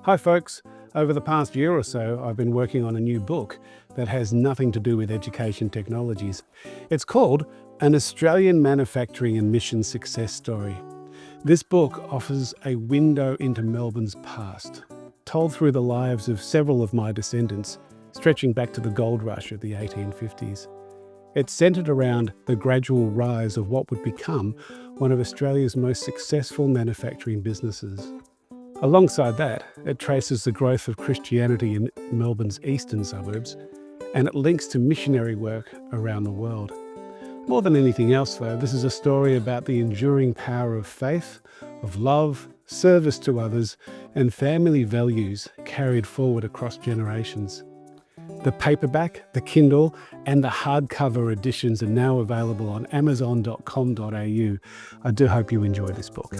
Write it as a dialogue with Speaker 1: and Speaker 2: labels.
Speaker 1: Hi folks, over the past year or so I've been working on a new book that has nothing to do with education technologies. It's called An Australian Manufacturing and Mission Success Story. This book offers a window into Melbourne's past, told through the lives of several of my descendants, stretching back to the gold rush of the 1850s. It's centred around the gradual rise of what would become one of Australia's most successful manufacturing businesses. Alongside that, it traces the growth of Christianity in Melbourne's eastern suburbs, and it links to missionary work around the world. More than anything else, though, this is a story about the enduring power of faith, of love, service to others, and family values carried forward across generations. The paperback, the Kindle, and the hardcover editions are now available on amazon.com.au. I do hope you enjoy this book.